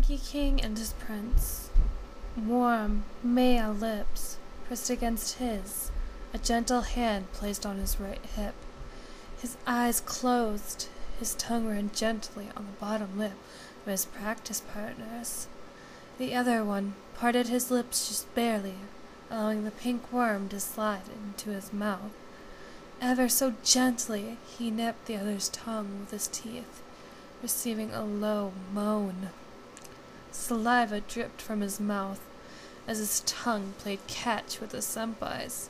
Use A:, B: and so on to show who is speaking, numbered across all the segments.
A: Pinky King and his prince. Warm, male lips pressed against his, a gentle hand placed on his right hip. His eyes closed, his tongue ran gently on the bottom lip of his practice partner's. The other one parted his lips just barely, allowing the pink worm to slide into his mouth. Ever so gently, he nipped the other's tongue with his teeth, receiving a low moan. Saliva dripped from his mouth as his tongue played catch with his senpais.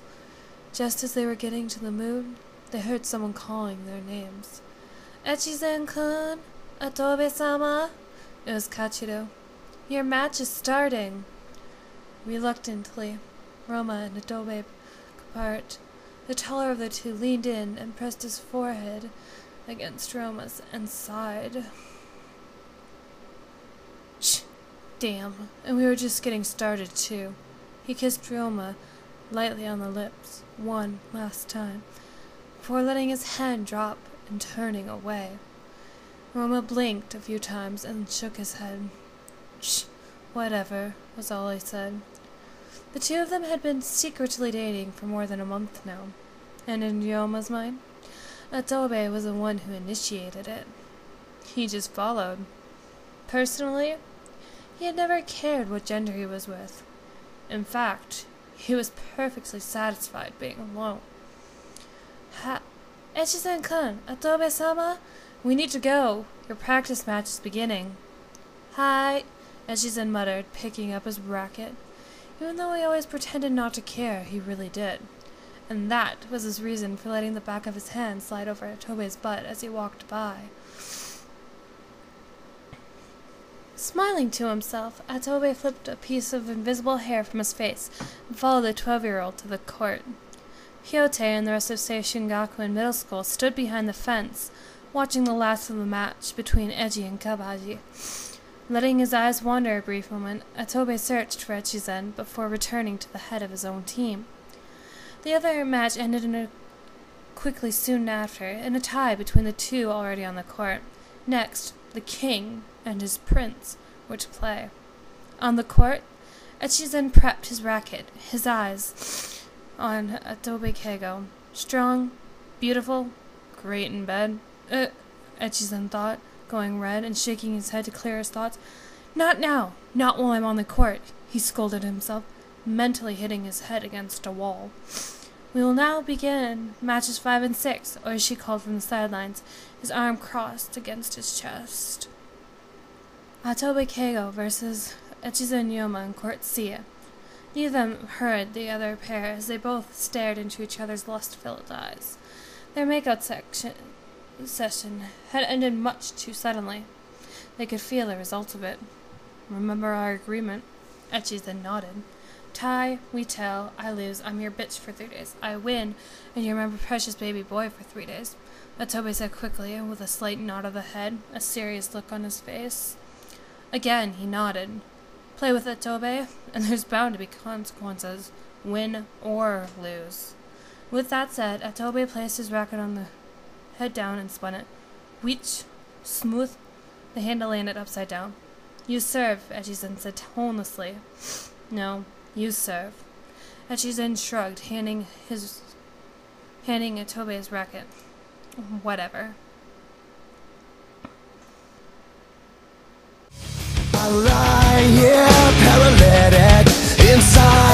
A: Just as they were getting to the moon, they heard someone calling their names. Echizen-kun! Atobe-sama! It was Kachiro. Your match is starting! Reluctantly, Roma and Atobe apart. The taller of the two leaned in and pressed his forehead against Roma's and sighed. Shh! Damn, and we were just getting started, too. He kissed Roma lightly on the lips, one last time, before letting his hand drop and turning away. Roma blinked a few times and shook his head. Shh, whatever, was all he said. The two of them had been secretly dating for more than a month now, and in Ryoma's mind, Atobe was the one who initiated it. He just followed. Personally, he had never cared what gender he was with. In fact, he was perfectly satisfied being alone. Echizen-kun, Atobe-sama, we need to go. Your practice match is beginning. Hi, Echizen muttered, picking up his racket. Even though he always pretended not to care, he really did. And that was his reason for letting the back of his hand slide over Atobe's butt as he walked by. Smiling to himself, Atobe flipped a piece of invisible hair from his face and followed the 12-year-old to the court. Hyote and the rest of Seishun Gakuen Middle School stood behind the fence, watching the last of the match between Eiji and Kabaji. Letting his eyes wander a brief moment, Atobe searched for Echizen before returning to the head of his own team. The other match ended quickly soon after, in a tie between the two already on the court. Next, the king and his prince were to play. On the court, Echizen prepped his racket, his eyes on Atobe Keigo. Strong, beautiful, great in bed. Echizen thought, going red and shaking his head to clear his thoughts. Not now! Not while I'm on the court, he scolded himself, mentally hitting his head against a wall. We will now begin matches 5 and 6, Oishi called from the sidelines, his arm crossed against his chest. Atobe Keigo versus Echizen Ryoma in Court C. Neither of them heard the other pair as they both stared into each other's lust-filled eyes. Their makeout session had ended much too suddenly. They could feel the results of it. Remember our agreement? Echizen nodded. Tie, we tell, I lose, I'm your bitch for 3 days. I win, and you're my precious baby boy for 3 days. Atobe said quickly, with a slight nod of the head, a serious look on his face. Again, he nodded. Play with Atobe, and there's bound to be consequences, win or lose. With that said, Atobe placed his racket on the head down and spun it. Wheech, smooth. The handle landed upside down. You serve, Echizen said tonelessly. No, you serve. Echizen shrugged, handing Atobe his racket. Whatever.
B: I lie here paralytic inside.